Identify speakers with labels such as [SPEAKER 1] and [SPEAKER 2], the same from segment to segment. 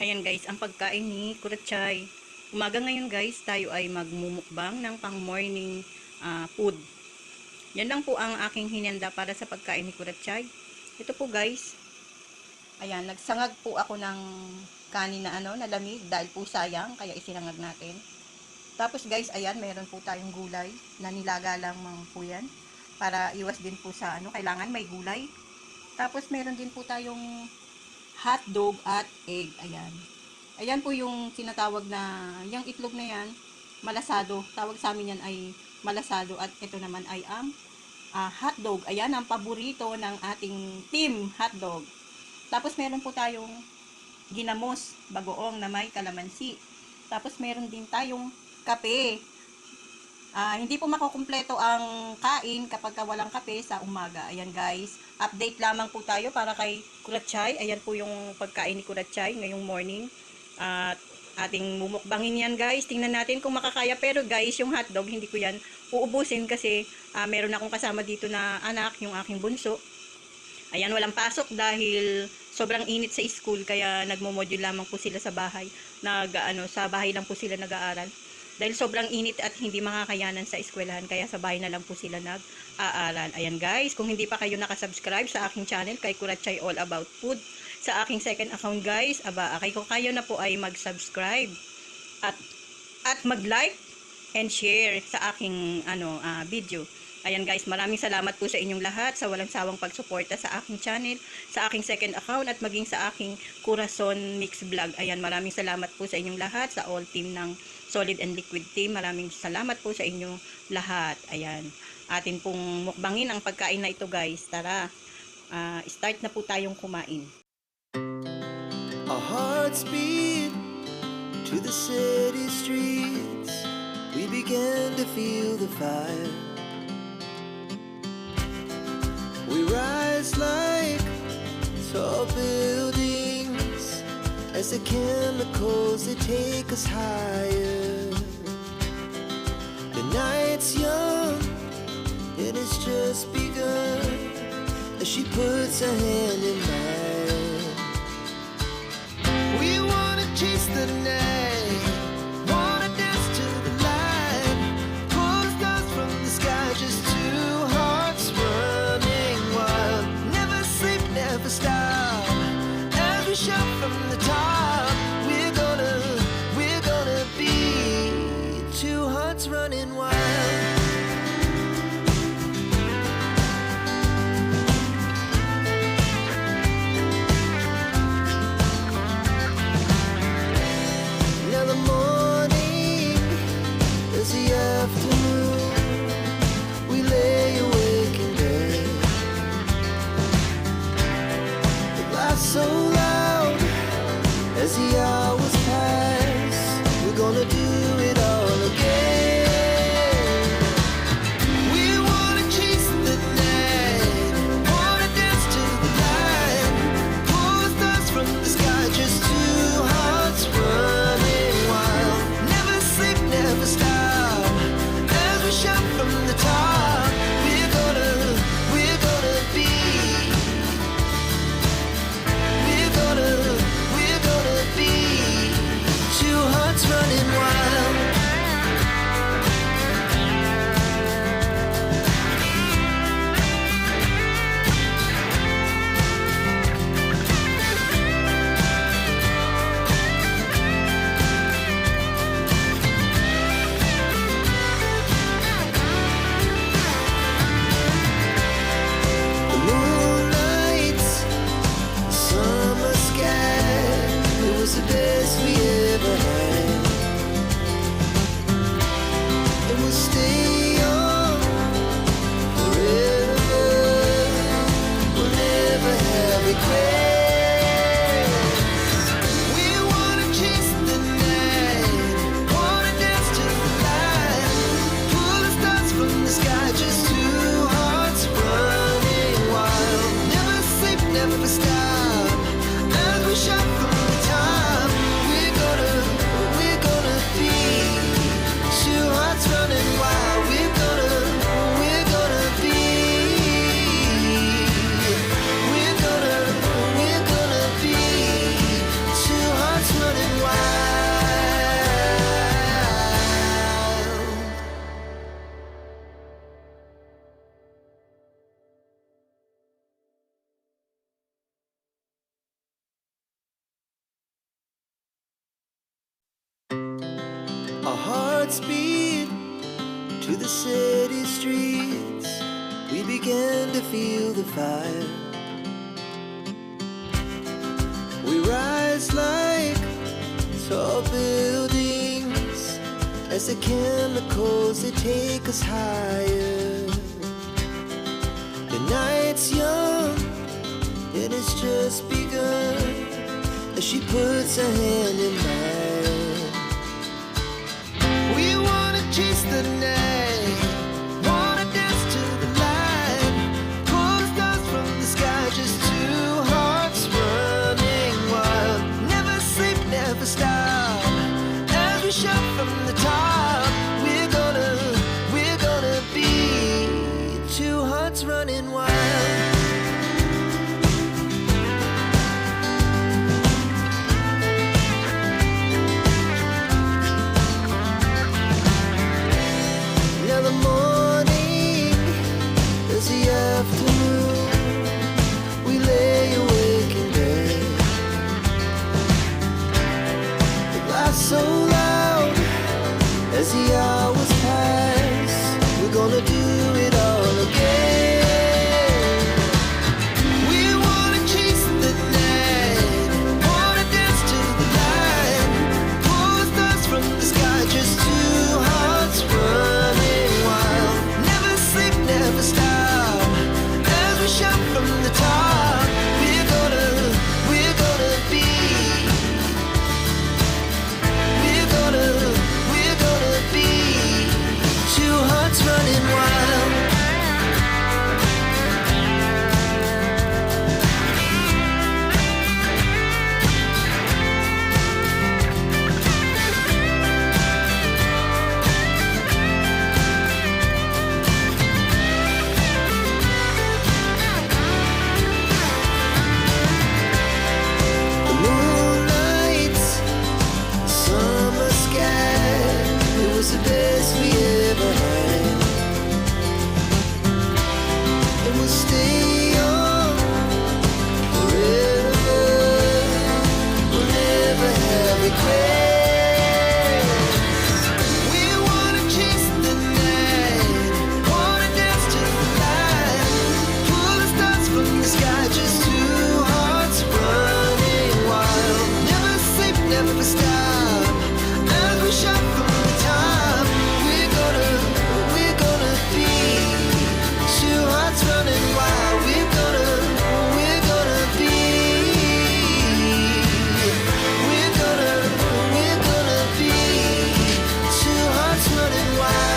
[SPEAKER 1] Ayan guys, ang pagkain ni Kurachay. Umaga ngayon guys, tayo ay magmumukbang ng pang morning food. Yan lang po ang aking hinanda para sa pagkain ni Kurachay. Ito po guys, ayan, nagsangag po ako ng kanin na na lamig dahil po sayang, kaya isinangag natin. Tapos guys, ayan, meron po tayong gulay na nilaga lang po yan. Para iwas din po sa kailangan may gulay. Tapos meron din po tayong hotdog at egg. Ayan. Ayan po yung tinatawag na, yung itlog na yan, malasado. Tawag sa amin yan ay malasado. At ito naman ay hotdog. Ayan, ang paborito ng ating team hotdog. Tapos meron po tayong ginamos, bagoong na may kalamansi. Tapos meron din tayong kape. Hindi po makukumpleto ang kain kapag walang kape sa umaga. Ayan guys, update lamang po tayo para kay Kurachay. Ayan po yung pagkain ni Kurachay ngayong morning. At ating mumukbangin yan guys. Tingnan natin kung makakaya. Pero guys, yung hotdog hindi ko yan uubusin kasi meron akong kasama dito na anak, yung aking bunso. Ayan, walang pasok dahil sobrang init sa school. Kaya nagmo-module lamang po sila sa bahay. Sa bahay lang po sila nag-aaral. Dahil sobrang init at hindi makakayanan sa eskwelahan, kaya sa bahay na lang po sila nag-aaral. Ayan guys, kung hindi pa kayo nakasubscribe sa aking channel, kay Kurachay All About Food, sa aking second account guys, kung kayo na po ay mag-subscribe at mag-like and share sa aking video. Ayan guys, maraming salamat po sa inyong lahat sa walang sawang pagsuporta sa aking channel, sa aking second account at maging sa aking Corazon Mix Vlog. Ayan, maraming salamat po sa inyong lahat, sa all team ng Solid and Liquid Team. Maraming salamat po sa inyong lahat. Ayan, atin pong mukbangin ang pagkain na ito guys. Tara, start na po tayong kumain.
[SPEAKER 2] Our hearts beat to the city streets. We began to feel the fire. We rise like tall buildings as the chemicals, they take us higher. The night's young and it's just begun as she puts her hand in mine. We wanna chase the night, wanna dance to the light, pull stars from the sky, just two hearts running wild. Never sleep, never stop, as we shout from the top. We're gonna be two hearts running wild. Now the morning is the afternoon. We lay awake in bed. The laughs so loud as the hours pass. We're gonna do it all again. speed to the city streets. We began to feel the fire. We rise like tall buildings as the chemicals they take us higher. The night's young and it's just begun as she puts her hand in mine. We wanna chase the night, wanna dance to the light, pull stars from the sky, just two hearts running wild. Never sleep, never stop, as we shout from the top. We're gonna be two hearts running wild. Now the morning is the afternoon. We lay awake in bed. The laughs so loud as the hours pass. We're gonna do it all again. We wanna chase the night, wanna dance to the light, pull the stars from the sky, just two hearts running wild. Never sleep, never stop, as we shout from the top. We're gonna be, we're gonna be two hearts running wild. The moonlight, summer sky, it was the best we ever had. And we'll stay on forever. We'll never have regrets. We wanna chase the night, wanna dance to the light, pull the stars from the sky, just two hearts running wild. Never sleep, never stop, as we shout from the top. We're gonna be two hearts running wild. We're gonna be, we're gonna be two hearts running wild.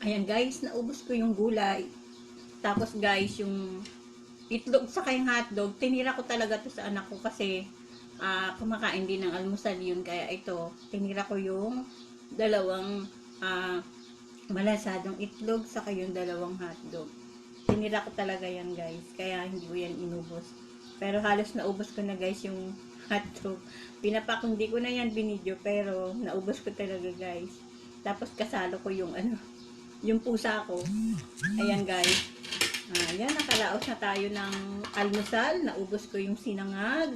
[SPEAKER 1] Ayan guys, naubos ko yung gulay. Tapos guys, yung itlog sa kayong hotdog, tinira ko talaga to sa anak ko kasi kumakain din ng almusal yun. Kaya ito, tinira ko yung dalawang malasadong itlog sa yung dalawang hotdog. Tinira ko talaga yan guys, kaya hindi ko yan inubos. Pero halos naubos ko na guys yung hotdog. Pinapakundi ko na yan binidyo, pero naubos ko talaga guys. Tapos kasalo ko yung yung pusa ko. Ayan guys. Ayan, nakaraos na tayo ng almusal. Naubos ko yung sinangag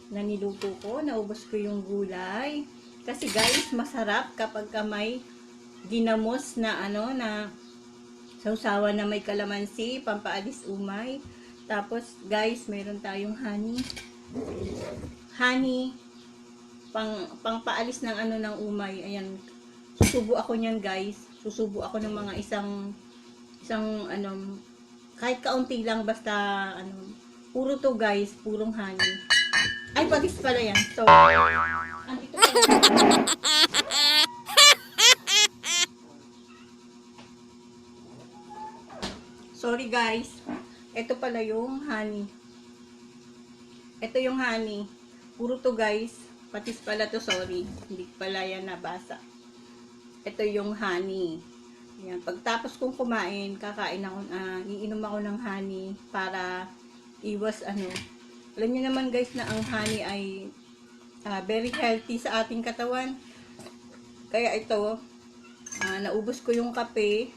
[SPEAKER 1] na niluto ko. Naubos ko yung gulay. Kasi guys, masarap kapag may ginamos na na sausawan na may kalamansi, pampaalis umay. Tapos guys, meron tayong honey pangpaalis ng ano ng umay. Ayan. Susubo ako niyan, guys. Susubo ako ng mga isang ano, kahit kaunti lang, basta ano, puro to guys, purong honey. Ay, patis pala yan. So, andito pala. Sorry guys. Ito pala yung honey. Ito yung honey. Puro to guys. Patis pala to, sorry. Hindi pala yan nabasa. Ito yung honey. Yan. Pagtapos kong kumain, kakain ako, iinom ako ng honey para iwas ano. Alam niyo naman guys na ang honey ay very healthy sa ating katawan. Kaya ito, naubos ko yung kape.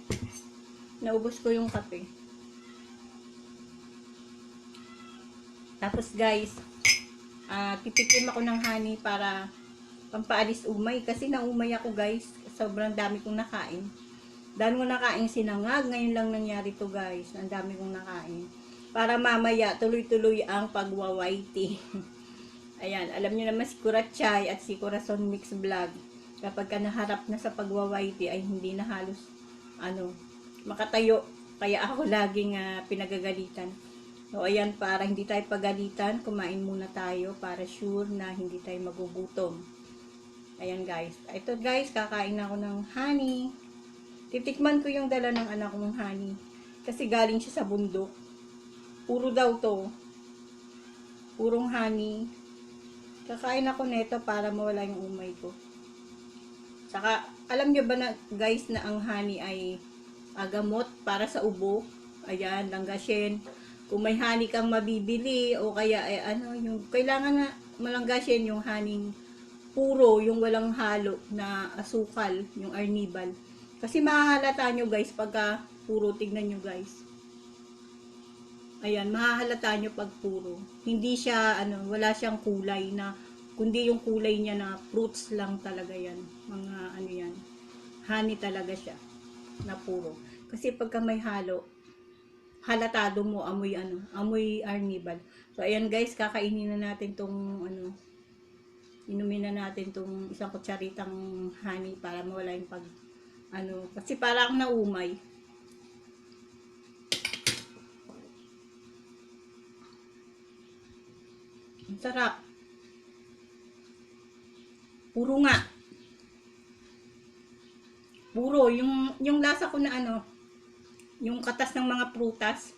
[SPEAKER 1] Tapos guys, titikim ako ng honey para pampaalis umay. Kasi naumay ako guys. Sobrang dami kong nakain. Dahil ko nakain sinangag. Ngayon lang nangyari to guys. Ang dami kong nakain. Para mamaya tuloy-tuloy ang pagwawaiti. Ayan. Alam niyo naman si Kurachay at si Corazon Mix Vlog. Kapag ka naharap na sa pagwawaiti ay hindi na halos makatayo. Kaya ako laging pinagagalitan. So ayan, para hindi tayo pagalitan, kumain muna tayo para sure na hindi tayo magugutom. Ayan guys. Ito guys, kakain ako ng honey. Titikman ko yung dala ng anak kong honey. Kasi galing siya sa bundok. Puro daw to. Purong honey. Kakain ako nito para mawala yung umay ko. Saka, alam nyo ba na guys na ang honey ay gamot para sa ubo? Ayan, langgasin. Kung may honey kang mabibili o kaya yung kailangan na malanggasin yung honey puro, yung walang halo na asukal, yung arnibal. Kasi mahahalata nyo guys pagka puro, tignan nyo guys. Ayan, mahahalata nyo pag puro. Hindi siya, wala siyang kulay na, kundi yung kulay niya na fruits lang talaga yan. Mga yan. Honey talaga siya. Na puro. Kasi pagka may halo, halatado mo, amoy arnibal. So, ayan guys, kakainin na natin tong, inumin na natin tong isang kutsaritang honey para mawala yung kasi para akong naumay. Ang sarap. Puro nga. Puro. Yung lasa ko na yung katas ng mga prutas.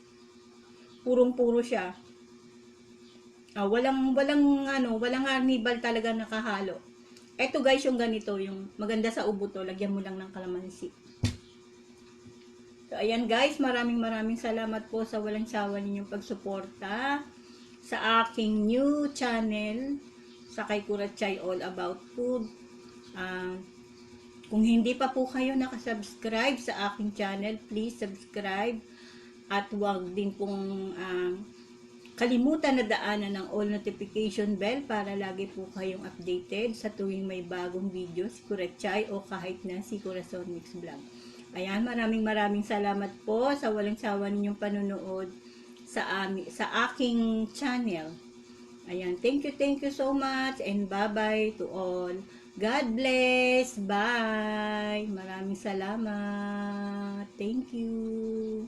[SPEAKER 1] Purong-puro siya. Walang arnibal talaga nakahalo. Ito guys, yung ganito, yung maganda sa ubo to, lagyan mo lang ng kalamansi. So, ayan guys, maraming salamat po sa walang sawa ninyong pagsuporta sa aking new channel, sa kay Kurachay All About Food. Kung hindi pa po kayo nakasubscribe sa aking channel, please subscribe. At huwag din pong kalimutan na daanan ng all notification bell para lagi po kayong updated sa tuwing may bagong video si Kurachay o kahit na si Corazon Mix Vlog. Ayan, maraming salamat po sa walang sawa ninyong panonood sa aking channel. Ayan, thank you so much and bye-bye to all. God bless. Bye. Maraming salamat. Thank you.